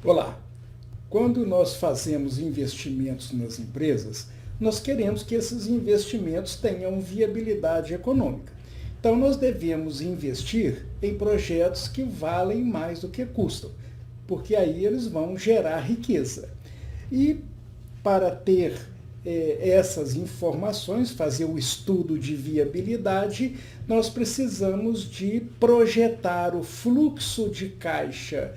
Olá! Quando nós fazemos investimentos nas empresas, nós queremos que esses investimentos tenham viabilidade econômica. Então, nós devemos investir em projetos que valem mais do que custam, porque aí eles vão gerar riqueza. E para ter essas informações, fazer o estudo de viabilidade, nós precisamos de projetar o fluxo de caixa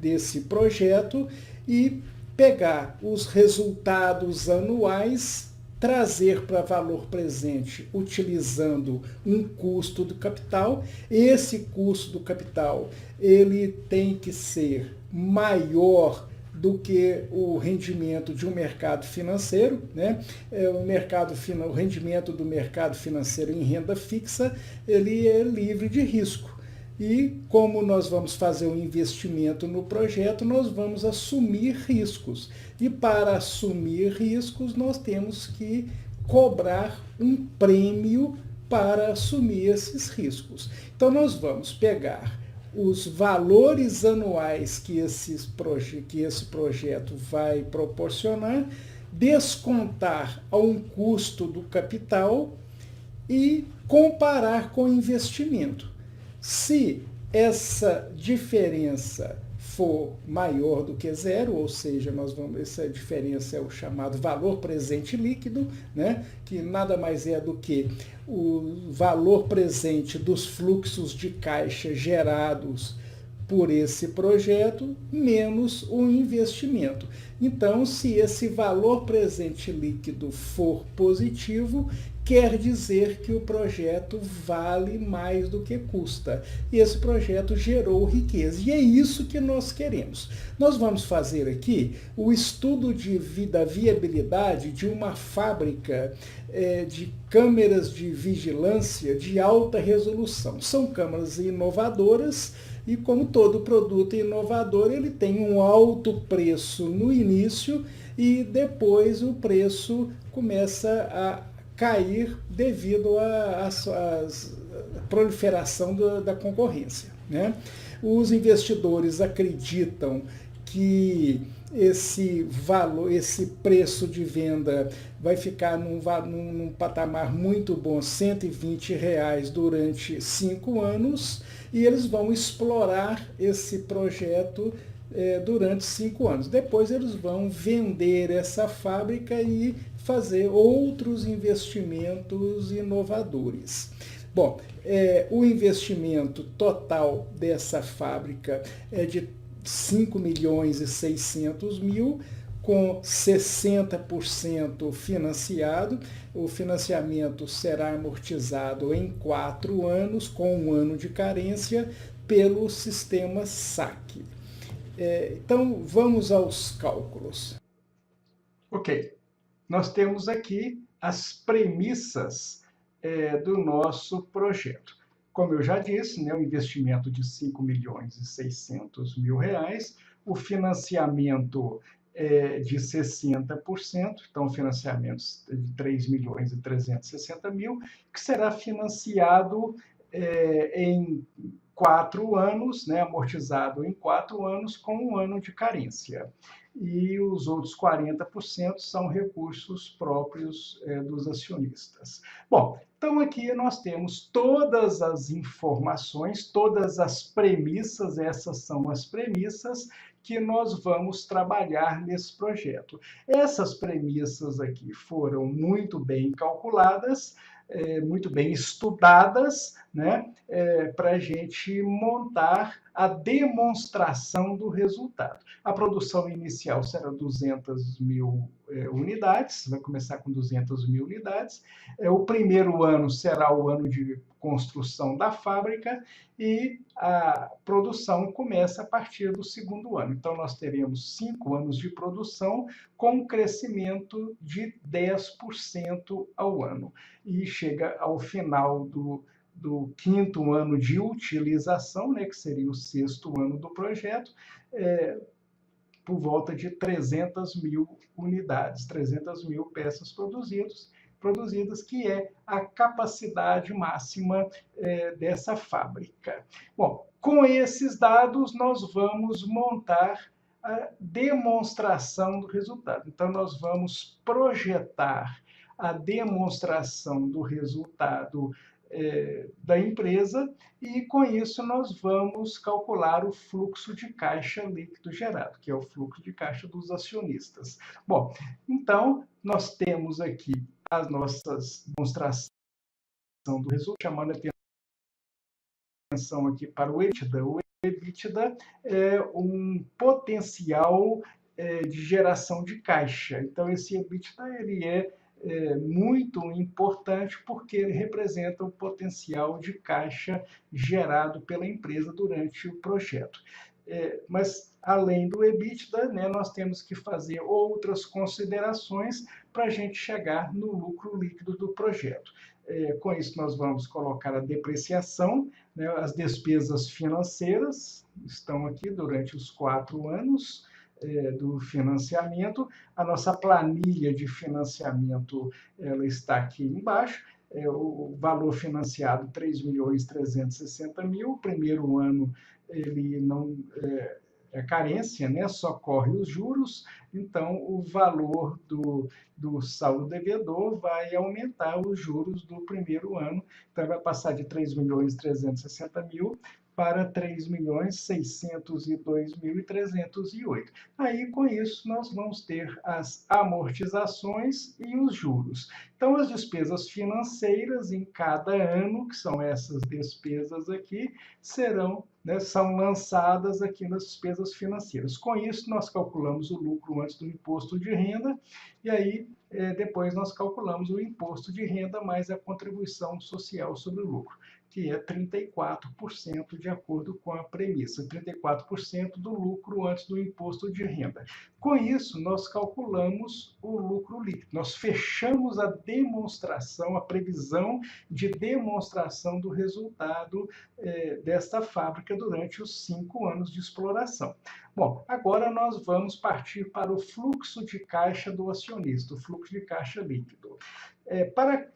desse projeto e pegar os resultados anuais, trazer para valor presente utilizando um custo do capital. Esse custo do capital ele tem que ser maior do que o rendimento de um mercado financeiro, né? O rendimento do mercado financeiro em renda fixa, ele é livre de risco. E como nós vamos fazer um investimento no projeto, nós vamos assumir riscos. E para assumir riscos, nós temos que cobrar um prêmio para assumir esses riscos. Então nós vamos pegar os valores anuais que esse projeto vai proporcionar, descontar a um custo do capital e comparar com o investimento. Se essa diferença for maior do que zero, ou seja, essa diferença é o chamado valor presente líquido, né? Que nada mais é do que o valor presente dos fluxos de caixa gerados por esse projeto menos o investimento. Então, se esse valor presente líquido for positivo, quer dizer que o projeto vale mais do que custa. E esse projeto gerou riqueza. E é isso que nós queremos. Nós vamos fazer aqui o estudo da viabilidade de uma fábrica de câmeras de vigilância de alta resolução. São câmeras inovadoras e, como todo produto inovador, ele tem um alto preço no início e depois o preço começa a cair devido à proliferação da concorrência, né? Os investidores acreditam que esse preço de venda vai ficar num patamar muito bom, R$ 120 durante 5 anos, e eles vão explorar esse projeto durante 5 anos. Depois eles vão vender essa fábrica e fazer outros investimentos inovadores. Bom, o investimento total dessa fábrica é de 5.600.000, com 60% financiado. O financiamento será amortizado em 4 anos, com 1 ano de carência, pelo sistema SAC. Então, vamos aos cálculos. Ok, nós temos aqui as premissas do nosso projeto. Como eu já disse, né, um investimento de R$ 5.600.000, o financiamento de 60%, então financiamentos de R$ 3.360.000, que será financiado em 4 anos, né, amortizado em 4 anos, com 1 ano de carência. E os outros 40% são recursos próprios dos acionistas. Bom, então aqui nós temos todas as informações, todas as premissas, essas são as premissas que nós vamos trabalhar nesse projeto. Essas premissas aqui foram muito bem calculadas, muito bem estudadas, né, para a gente montar a demonstração do resultado. A produção inicial será 200.000 unidades, vai começar com 200.000 unidades. O primeiro ano será o ano de construção da fábrica e a produção começa a partir do segundo ano. Então, nós teremos 5 anos de produção com um crescimento de 10% ao ano. E chega ao final do 5º ano de utilização, né, que seria o 6º ano do projeto, por volta de 300.000 unidades, 300.000 peças produzidas, que é a capacidade máxima dessa fábrica. Bom, Com esses dados, nós vamos montar a demonstração do resultado. Então, nós vamos projetar a demonstração do resultado da empresa e, com isso, nós vamos calcular o fluxo de caixa líquido gerado, que é o fluxo de caixa dos acionistas. Bom, então, nós temos aqui as nossas demonstrações do resultado, chamando a atenção aqui para o EBITDA. O EBITDA é um potencial de geração de caixa. Então, esse EBITDA ele é muito importante porque ele representa o potencial de caixa gerado pela empresa durante o projeto. Mas, além do EBITDA, né, nós temos que fazer outras considerações para a gente chegar no lucro líquido do projeto. Com isso, nós vamos colocar a depreciação, né, as despesas financeiras estão aqui durante os 4 anos do financiamento. A nossa planilha de financiamento ela está aqui embaixo. O valor financiado, 3.360.000. O primeiro ano ele não é carência, né? Só corre os juros, então o valor do saldo devedor vai aumentar os juros do primeiro ano, então vai passar de 3.360.000 para 3.602.308. Aí, com isso, nós vamos ter as amortizações e os juros. Então, as despesas financeiras em cada ano, que são essas despesas aqui, são lançadas aqui nas despesas financeiras. Com isso, nós calculamos o lucro antes do imposto de renda, e aí depois nós calculamos o imposto de renda mais a contribuição social sobre o lucro, que é 34% de acordo com a premissa, 34% do lucro antes do imposto de renda. Com isso, nós calculamos o lucro líquido. Nós fechamos a demonstração, a previsão de demonstração do resultado desta fábrica durante os 5 anos de exploração. Bom, agora nós vamos partir para o fluxo de caixa do acionista, o fluxo de caixa líquido. Para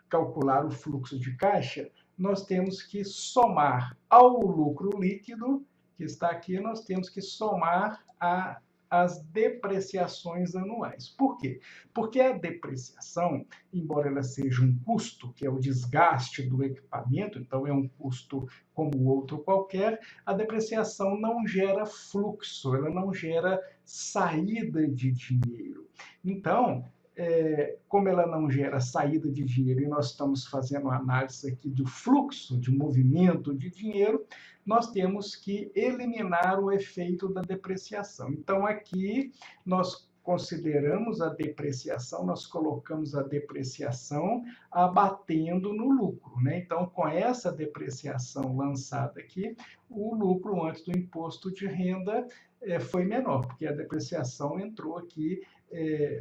calcular o fluxo de caixa, nós temos que somar ao lucro líquido, que está aqui, nós temos que somar as depreciações anuais. Por quê? Porque a depreciação, embora ela seja um custo, que é o desgaste do equipamento, então é um custo como outro qualquer, a depreciação não gera fluxo, ela não gera saída de dinheiro. Então, como ela não gera saída de dinheiro e nós estamos fazendo uma análise aqui do fluxo, de movimento de dinheiro, nós temos que eliminar o efeito da depreciação. Então, aqui nós consideramos a depreciação, nós colocamos a depreciação abatendo no lucro, né? Então, com essa depreciação lançada aqui, o lucro antes do imposto de renda foi menor, porque a depreciação entrou aqui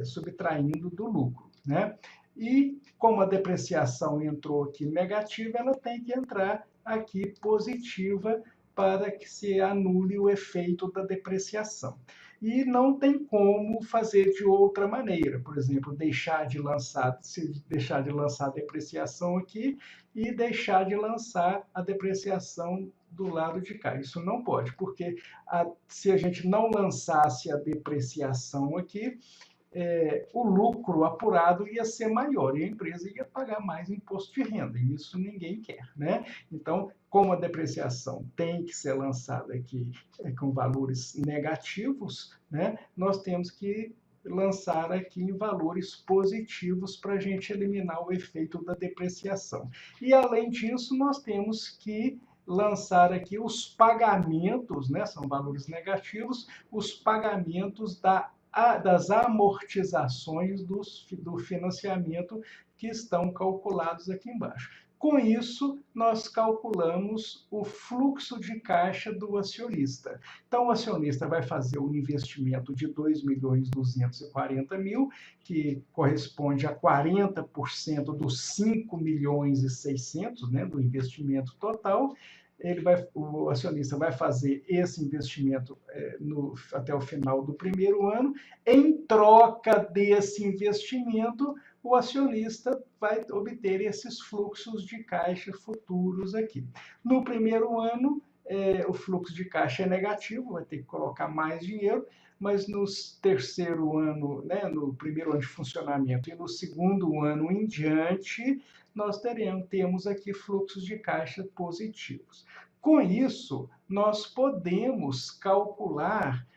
subtraindo do lucro, né? E como a depreciação entrou aqui negativa, ela tem que entrar aqui positiva para que se anule o efeito da depreciação. E não tem como fazer de outra maneira, por exemplo, deixar de lançar a depreciação aqui e deixar de lançar a depreciação do lado de cá. Isso não pode, porque se a gente não lançasse a depreciação aqui, o lucro apurado ia ser maior e a empresa ia pagar mais imposto de renda, e isso ninguém quer, né? Então, como a depreciação tem que ser lançada aqui com valores negativos, né? Nós temos que lançar aqui em valores positivos para a gente eliminar o efeito da depreciação. E, além disso, nós temos que lançar aqui os pagamentos, né? São valores negativos, os pagamentos das amortizações do financiamento que estão calculados aqui embaixo. Com isso, nós calculamos o fluxo de caixa do acionista. Então, o acionista vai fazer um investimento de 2.240.000, que corresponde a 40% dos 5.600.000, né, do investimento total. O acionista vai fazer esse investimento até o final do primeiro ano. Em troca desse investimento, o acionista vai obter esses fluxos de caixa futuros aqui. No primeiro ano, o fluxo de caixa é negativo, vai ter que colocar mais dinheiro, mas no terceiro ano, né, no primeiro ano de funcionamento e no segundo ano em diante, nós temos aqui fluxos de caixa positivos. Com isso, nós podemos calcular,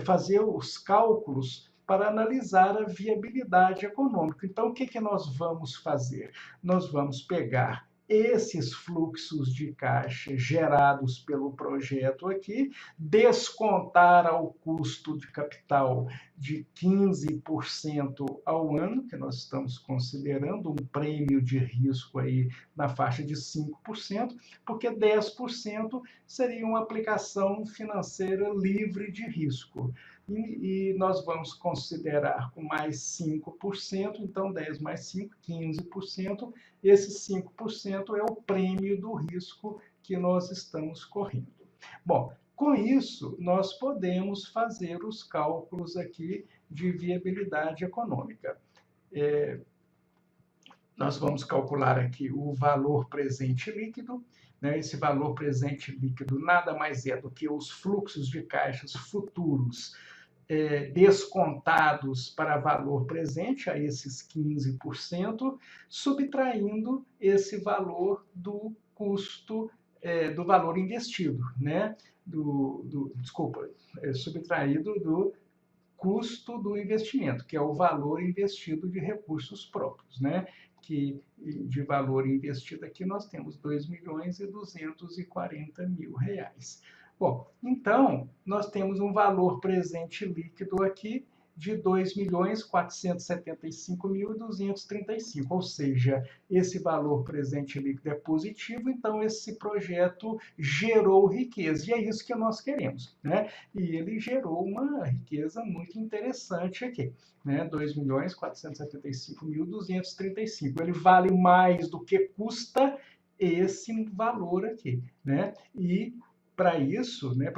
fazer os cálculos para analisar a viabilidade econômica. Então, o que nós vamos fazer? Nós vamos pegar esses fluxos de caixa gerados pelo projeto aqui, descontar ao custo de capital de 15% ao ano, que nós estamos considerando um prêmio de risco aí na faixa de 5%, porque 10% seria uma aplicação financeira livre de risco. E nós vamos considerar com mais 5%, então 10 mais 5, 15%. Esse 5% é o prêmio do risco que nós estamos correndo. Bom, com isso, nós podemos fazer os cálculos aqui de viabilidade econômica. Nós vamos calcular aqui o valor presente líquido. Esse valor presente líquido nada mais é do que os fluxos de caixas futuros descontados para valor presente, a esses 15%, subtraindo esse valor do custo, do valor investido, né? Subtraído do custo do investimento, que é o valor investido de recursos próprios, né? Que de valor investido aqui nós temos R$ 2.240.000. Bom, então, nós temos um valor presente líquido aqui de R$ 2.475.235, ou seja, esse valor presente líquido é positivo, então esse projeto gerou riqueza, e é isso que nós queremos, né? E ele gerou uma riqueza muito interessante aqui, né? R$ 2.475.235. Ele vale mais do que custa esse valor aqui, né? E para isso, né,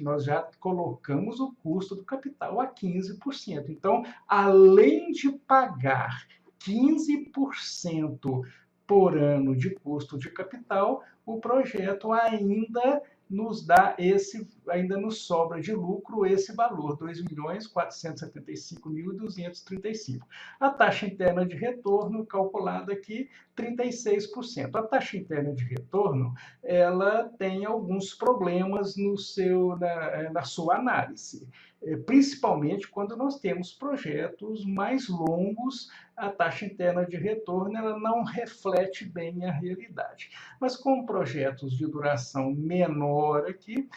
nós já colocamos o custo do capital a 15%. Então, além de pagar 15% por ano de custo de capital, o projeto ainda nos sobra de lucro esse valor, R$ 2.475.235. A taxa interna de retorno calculada aqui, 36%. A taxa interna de retorno, ela tem alguns problemas na sua análise, principalmente quando nós temos projetos mais longos, a taxa interna de retorno ela não reflete bem a realidade. Mas com projetos de duração menor aqui,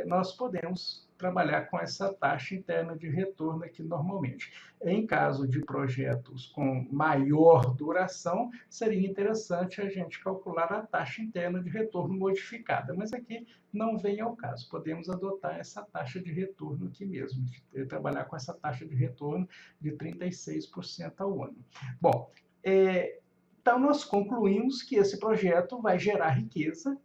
nós podemos trabalhar com essa taxa interna de retorno aqui normalmente. Em caso de projetos com maior duração, seria interessante a gente calcular a taxa interna de retorno modificada, mas aqui não vem ao caso. Podemos adotar essa taxa de retorno aqui mesmo, trabalhar com essa taxa de retorno de 36% ao ano. Bom, então nós concluímos que esse projeto vai gerar riqueza.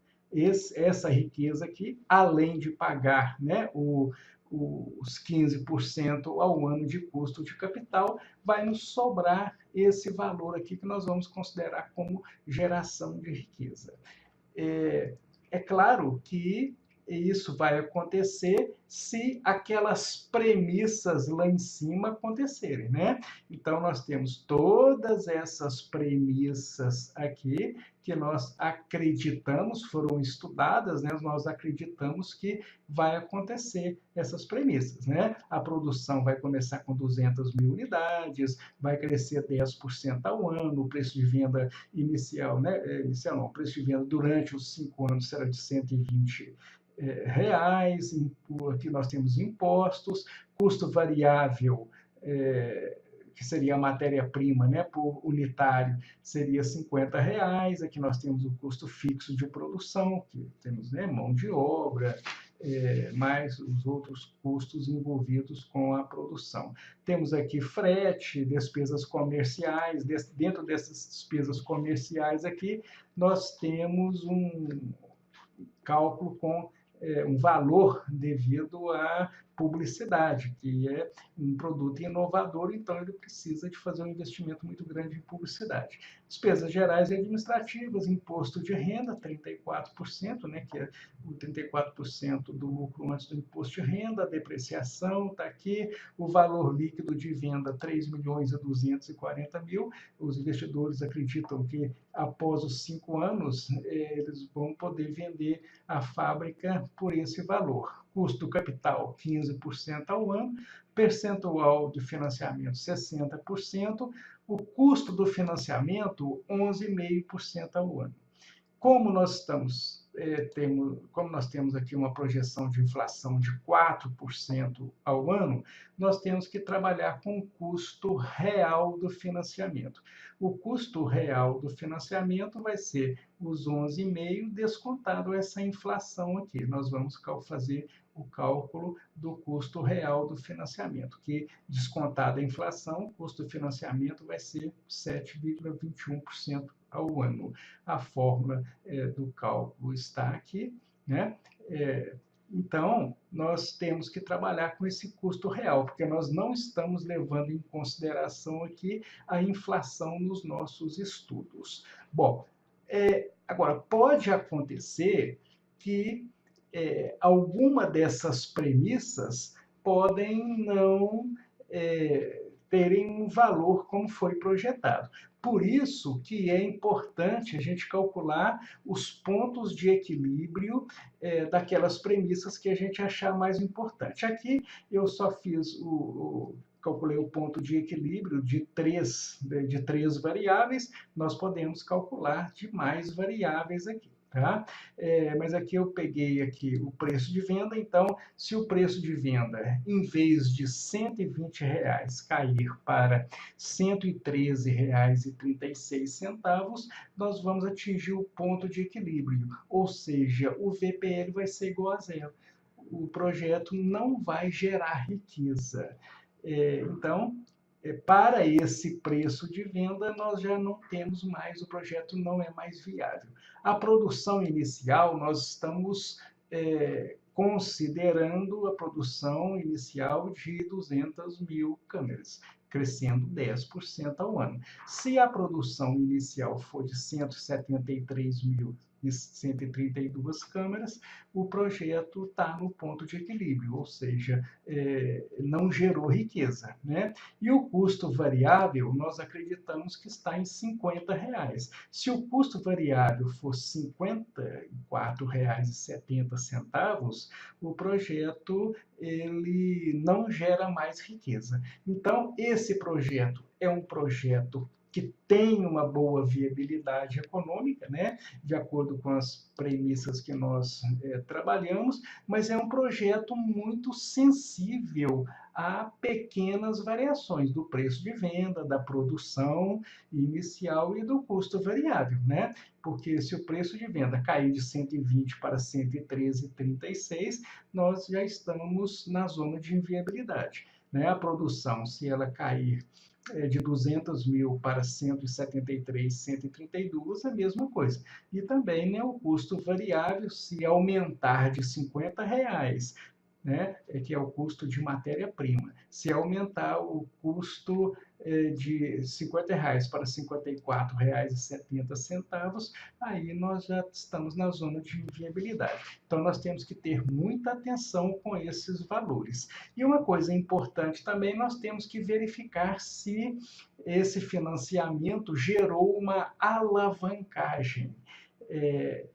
Essa riqueza aqui, além de pagar, né, os 15% ao ano de custo de capital, vai nos sobrar esse valor aqui que nós vamos considerar como geração de riqueza. É claro que isso vai acontecer se aquelas premissas lá em cima acontecerem, né? Então, nós temos todas essas premissas aqui que nós acreditamos, foram estudadas, né? Nós acreditamos que vai acontecer essas premissas, né? A produção vai começar com 200.000 unidades, vai crescer 10% ao ano, o preço de venda inicial, né? O preço de venda durante os 5 anos será de R$ 120. Aqui nós temos impostos, custo variável, que seria a matéria-prima, né, por unitário, seria R$ 50. Aqui nós temos o custo fixo de produção, que temos, né, mão de obra, mais os outros custos envolvidos com a produção. Temos aqui frete, despesas comerciais. Dentro dessas despesas comerciais aqui, nós temos um cálculo com um valor devido à publicidade, que é um produto inovador, então ele precisa de fazer um investimento muito grande em publicidade. Despesas gerais e administrativas, imposto de renda, 34%, né, que é o 34% do lucro antes do imposto de renda, a depreciação está aqui, o valor líquido de venda, 3.240.000. Os investidores acreditam que após os 5 anos, eles vão poder vender a fábrica por esse valor. Custo capital, 15% ao ano, percentual de financiamento, 60%, o custo do financiamento, 11,5% ao ano. Como nós temos aqui uma projeção de inflação de 4% ao ano, nós temos que trabalhar com o custo real do financiamento. O custo real do financiamento vai ser os 11,5 descontado essa inflação aqui. Nós vamos fazer o cálculo do custo real do financiamento, que descontada a inflação, o custo do financiamento vai ser 7,21% ao ano. A fórmula do cálculo está aqui, né? Então, nós temos que trabalhar com esse custo real, porque nós não estamos levando em consideração aqui a inflação nos nossos estudos. Bom, agora, pode acontecer que alguma dessas premissas podem não terem um valor como foi projetado. Por isso que é importante a gente calcular os pontos de equilíbrio daquelas premissas que a gente achar mais importante. Aqui eu só fiz calculei o ponto de equilíbrio de três variáveis, nós podemos calcular de mais variáveis aqui. Tá? Mas aqui eu peguei aqui o preço de venda, então, se o preço de venda, em vez de R$ 120 cair para R$ 113,36, nós vamos atingir o ponto de equilíbrio, ou seja, o VPL vai ser igual a zero. O projeto não vai gerar riqueza. Então, para esse preço de venda, nós já não temos mais, o projeto não é mais viável. A produção inicial, nós estamos considerando a produção inicial de 200.000 câmeras, crescendo 10% ao ano. Se a produção inicial for de 173.132 câmeras, o projeto está no ponto de equilíbrio, ou seja, não gerou riqueza, né? E o custo variável, nós acreditamos que está em R$ 50. Se o custo variável for R$ 54,70, o projeto ele não gera mais riqueza. Então, esse projeto é um projeto que tem uma boa viabilidade econômica, né, de acordo com as premissas que nós trabalhamos, mas é um projeto muito sensível a pequenas variações do preço de venda, da produção inicial e do custo variável, né? Porque se o preço de venda cair de 120 para 113,36, nós já estamos na zona de inviabilidade, né? A produção, se ela cair de 200.000 para 173, 132, a mesma coisa. E também, né, o custo variável, se aumentar de R$ 50, né, que é o custo de matéria-prima. Se aumentar o custo de R$ 50 para R$ 54,70, aí nós já estamos na zona de inviabilidade. Então, nós temos que ter muita atenção com esses valores. E uma coisa importante também, nós temos que verificar se esse financiamento gerou uma alavancagem. O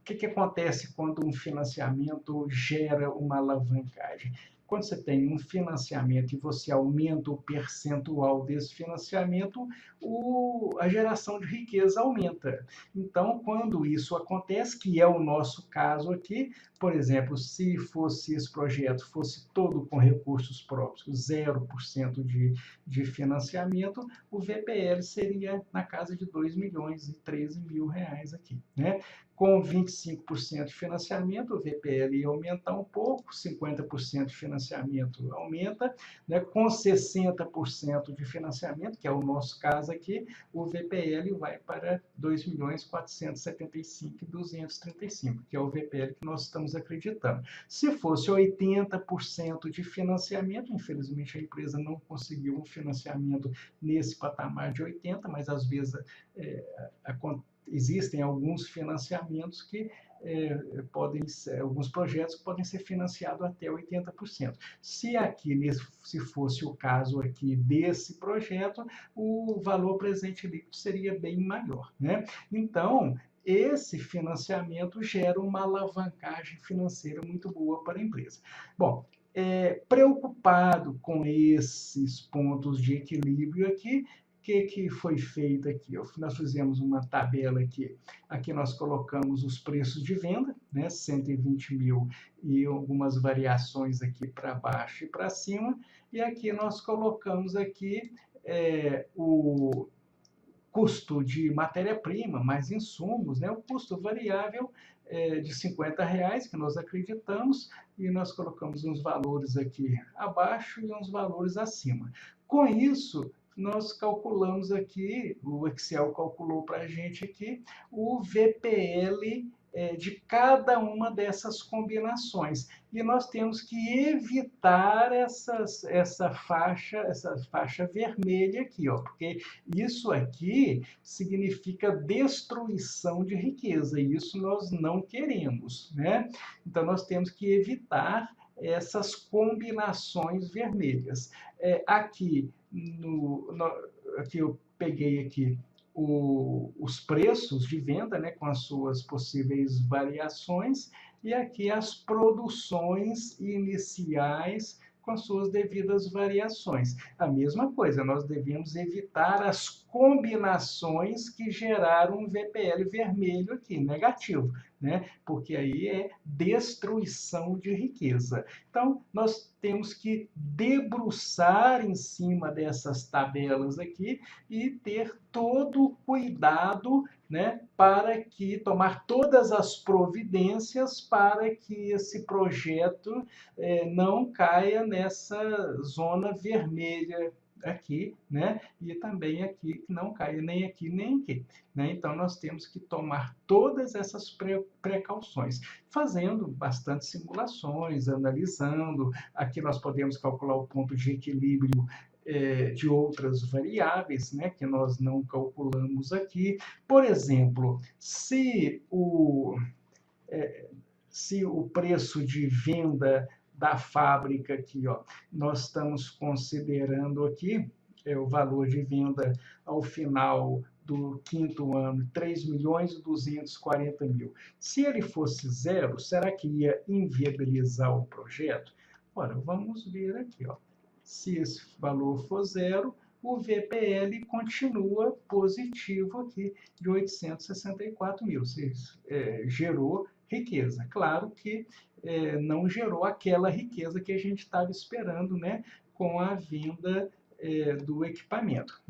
que acontece quando um financiamento gera uma alavancagem? Quando você tem um financiamento e você aumenta o percentual desse financiamento, a geração de riqueza aumenta. Então, quando isso acontece, que é o nosso caso aqui, por exemplo, se esse projeto fosse todo com recursos próprios, 0% de financiamento, o VPL seria na casa de R$ 2.013.000 aqui, né? Com 25% de financiamento, o VPL ia aumentar um pouco, 50% de financiamento, financiamento aumenta, né? Com 60% de financiamento, que é o nosso caso aqui, o VPL vai para 2.475.235, que é o VPL que nós estamos acreditando. Se fosse 80% de financiamento, infelizmente a empresa não conseguiu um financiamento nesse patamar de 80%, mas às vezes existem alguns financiamentos que podem ser, alguns projetos que podem ser financiados até 80%. Se fosse o caso aqui desse projeto, o valor presente líquido seria bem maior, né? Então, esse financiamento gera uma alavancagem financeira muito boa para a empresa. Bom, preocupado com esses pontos de equilíbrio aqui, o que foi feito aqui? Nós fizemos uma tabela aqui. Aqui nós colocamos os preços de venda, né? 120 mil e algumas variações aqui para baixo e para cima. E aqui nós colocamos aqui o custo de matéria-prima, mais insumos, né? O custo variável de R$50, que nós acreditamos, e nós colocamos uns valores aqui abaixo e uns valores acima. Com isso, nós calculamos aqui, o Excel calculou para a gente aqui, o VPL de cada uma dessas combinações. E nós temos que evitar essa faixa vermelha aqui, ó, porque isso aqui significa destruição de riqueza, e isso nós não queremos, né? Então, nós temos que evitar essas combinações vermelhas. Aqui eu peguei aqui os preços de venda, né, com as suas possíveis variações, e aqui as produções iniciais com as suas devidas variações. A mesma coisa, nós devemos evitar as combinações que geraram um VPL vermelho aqui, negativo, né? Porque aí é destruição de riqueza. Então, nós temos que debruçar em cima dessas tabelas aqui e ter todo o cuidado, né, para que tomar todas as providências para que esse projeto não caia nessa zona vermelha aqui, né? E também aqui que não caia nem aqui nem aqui, né? Então nós temos que tomar todas essas precauções, fazendo bastante simulações, analisando. Aqui nós podemos calcular o ponto de equilíbrio de outras variáveis, né, que nós não calculamos aqui. Por exemplo, se o preço de venda da fábrica aqui, ó, nós estamos considerando aqui o valor de venda ao final do quinto ano, 3.240.000. Se ele fosse zero, será que ia inviabilizar o projeto? Ora, vamos ver aqui, ó. Se esse valor for zero, o VPL continua positivo aqui, de 864 mil. Gerou riqueza. Claro que não gerou aquela riqueza que a gente estava esperando, né, com a venda do equipamento,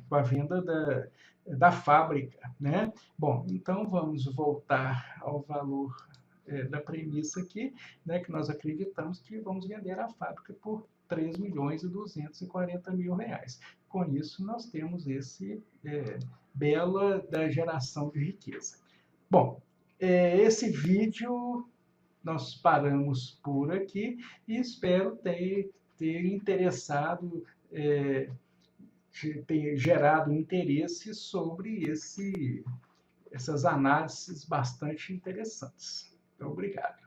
com a venda da fábrica, né? Bom, então vamos voltar ao valor da premissa aqui, né, que nós acreditamos que vamos vender a fábrica por R$3.240.000. Com isso, nós temos esse bela da geração de riqueza. Bom, esse vídeo nós paramos por aqui e espero ter interessado, ter gerado interesse sobre essas análises bastante interessantes. Obrigado.